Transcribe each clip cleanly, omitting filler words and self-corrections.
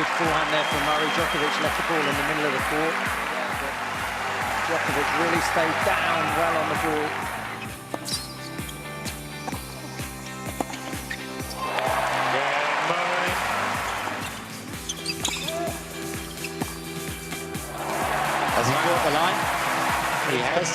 good forehand there from Murray. Djokovic left the ball in the middle of the court. Djokovic really stayed down well on the ball. Murrey. Has he caught the line? He has.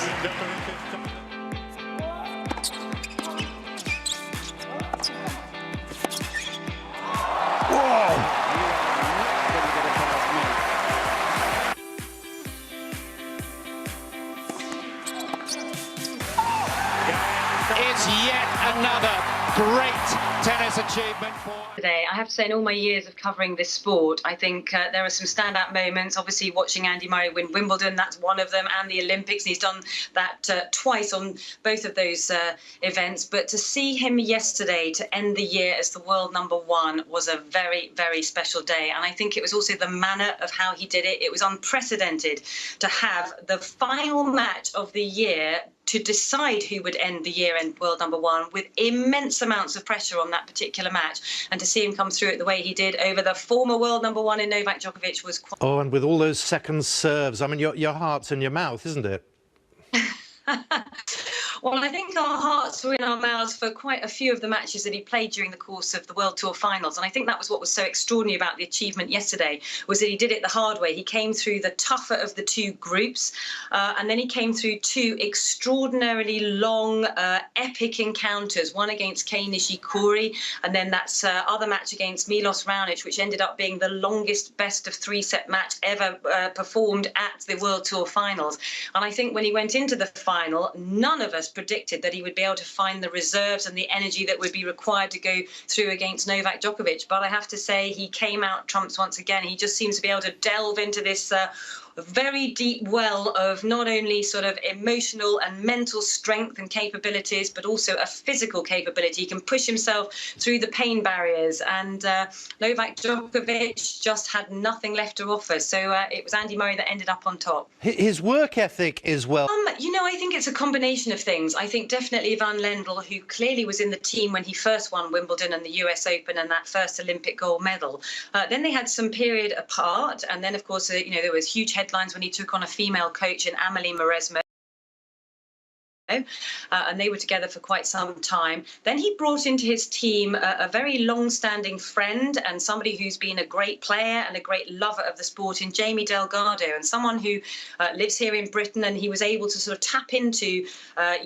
It's yet another great tennis achievement for... Today, I have to say, in all my years of covering this sport, I think there are some standout moments. Obviously, watching Andy Murray win Wimbledon, that's one of them, and the Olympics. And he's done that twice on both of those events. But to see him yesterday to end the year as the world #1 was a very, very special day. And I think it was also the manner of how he did it. It was unprecedented to have the final match of the year to decide who would end the year and world #1 with immense amounts of pressure on that particular match, and to see him come through it the way he did over the former world #1 in Novak Djokovic was quite... Oh, and with all those second serves, I mean, your heart's in your mouth, isn't it? Well, I think our hearts were in our mouths for quite a few of the matches that he played during the course of the World Tour finals. And I think that was what was so extraordinary about the achievement yesterday, was that he did it the hard way. He came through the tougher of the two groups, and then he came through two extraordinarily long, epic encounters, one against Kei Nishikori, and then that other match against Milos Raonic, which ended up being the longest best-of-3-set match ever performed at the World Tour finals. And I think when he went into the final, none of us predicted that he would be able to find the reserves and the energy that would be required to go through against Novak Djokovic. But I have to say, he came out trumps once again. He just seems to be able to delve into this very deep well of not only sort of emotional and mental strength and capabilities, but also a physical capability. He can push himself through the pain barriers, and Novak Djokovic just had nothing left to offer. So it was Andy Murray that ended up on top. His work ethic is well... You know, I think it's a combination of things. I think definitely Van Lendl, who clearly was in the team when he first won Wimbledon and the US Open and that first Olympic gold medal. Then they had some period apart, and then, of course, you know, there was huge headlines when he took on a female coach in Amelie Mauresmo. And they were together for quite some time. Then he brought into his team a very long-standing friend and somebody who's been a great player and a great lover of the sport in Jamie Delgado, and someone who lives here in Britain, and he was able to sort of tap into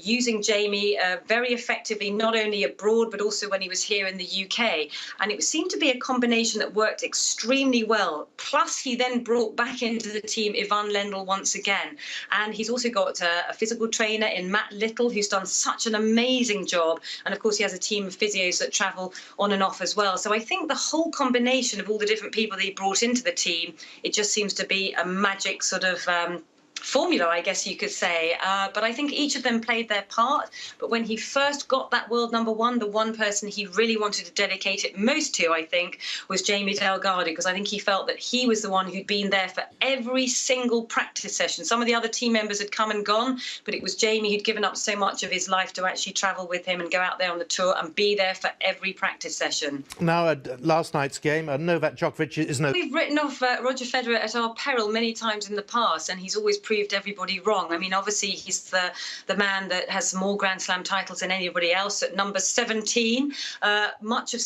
using Jamie very effectively, not only abroad, but also when he was here in the UK. And it seemed to be a combination that worked extremely well. Plus, he then brought back into the team Ivan Lendl once again. And he's also got a physical trainer in Matt Little, who's done such an amazing job. And of course, he has a team of physios that travel on and off as well. So I think the whole combination of all the different people that he brought into the team, it just seems to be a magic sort of formula, I guess you could say. But I think each of them played their part. But when he first got that world #1, the one person he really wanted to dedicate it most to, I think, was Jamie Delgado, because I think he felt that he was the one who'd been there for every single practice session. Some of the other team members had come and gone, but it was Jamie who'd given up so much of his life to actually travel with him and go out there on the tour and be there for every practice session. Now, last night's game, Novak Djokovic is no... We've written off Roger Federer at our peril many times in the past, and he's always proved everybody wrong. I mean, obviously, he's the man that has more Grand Slam titles than anybody else at number 17. Much of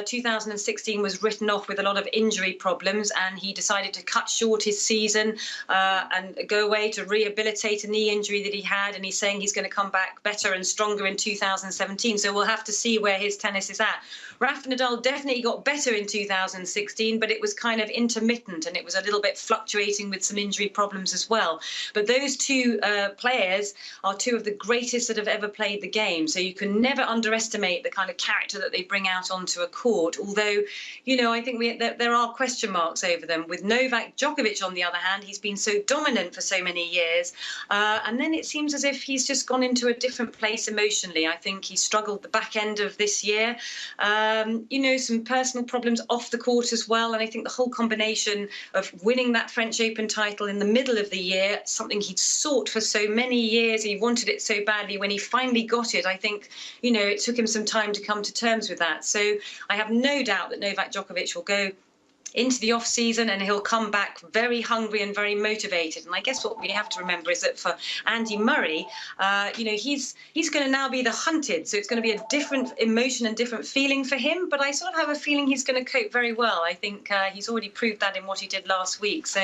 2016 was written off with a lot of injury problems, and he decided to cut short his season and go away to rehabilitate a knee injury that he had, and he's saying he's going to come back better and stronger in 2017. So we'll have to see where his tennis is at. Rafa Nadal definitely got better in 2016, but it was kind of intermittent, and it was a little bit fluctuating with some injury problems as well. But those two players are two of the greatest that have ever played the game. So you can never underestimate the kind of character that they bring out onto a court. Although, you know, I think there are question marks over them. With Novak Djokovic, on the other hand, he's been so dominant for so many years. And then it seems as if he's just gone into a different place emotionally. I think he struggled the back end of this year. You know, some personal problems off the court as well. And I think the whole combination of winning that French Open title in the middle of the year, something he'd sought for so many years, he wanted it so badly, when he finally got it, I think, you know, it took him some time to come to terms with that. So I have no doubt that Novak Djokovic will go into the off season, and he'll come back very hungry and very motivated. And I guess what we have to remember is that for Andy Murray, he's going to now be the hunted, so it's going to be a different emotion and different feeling for him. But I sort of have a feeling he's going to cope very well. I think he's already proved that in what he did last week. So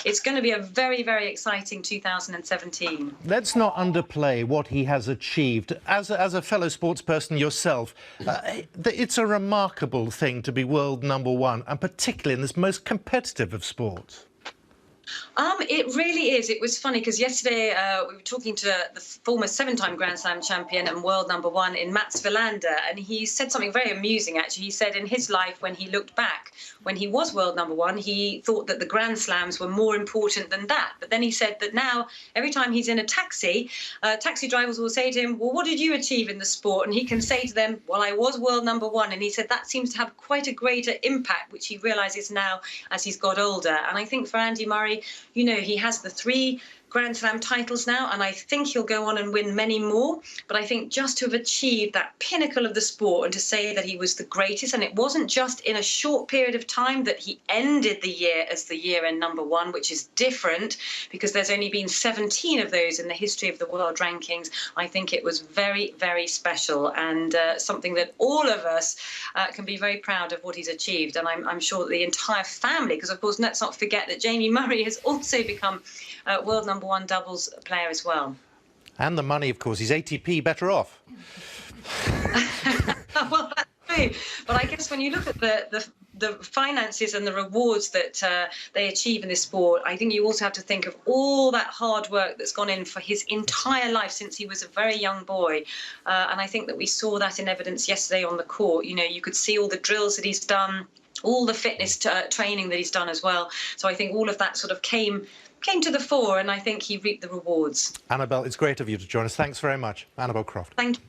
it's going to be a very, very exciting 2017. Let's not underplay what he has achieved. As a fellow sportsperson yourself, it's a remarkable thing to be world #1, and particularly in this most competitive of sports. It really is. It was funny because yesterday we were talking to the former 7-time Grand Slam champion and world #1 in Mats Wilander, and he said something very amusing, actually. He said in his life, when he looked back, when he was world #1, he thought that the Grand Slams were more important than that. But then he said that now, every time he's in a taxi drivers will say to him, well, what did you achieve in the sport? And he can say to them, well, I was world #1. And he said that seems to have quite a greater impact, which he realises now as he's got older. And I think for Andy Murray, he has the 3 Grand Slam titles now, and I think he'll go on and win many more. But I think just to have achieved that pinnacle of the sport and to say that he was the greatest, and it wasn't just in a short period of time, that he ended the year as the year-end #1, which is different because there's only been 17 of those in the history of the world rankings. I think it was very, very special, and something that all of us can be very proud of what he's achieved. And I'm sure that the entire family, because of course, let's not forget that Jamie Murray has also become world #1 doubles player as well. And the money, of course. He's ATP better off. Well, that's true. But I guess when you look at the finances and the rewards that they achieve in this sport, I think you also have to think of all that hard work that's gone in for his entire life since he was a very young boy. And I think that we saw that in evidence yesterday on the court. You could see all the drills that he's done, all the fitness training that he's done as well. So I think all of that sort of came to the fore, and I think he reaped the rewards. Annabelle, it's great of you to join us. Thanks very much. Annabelle Croft. Thank you.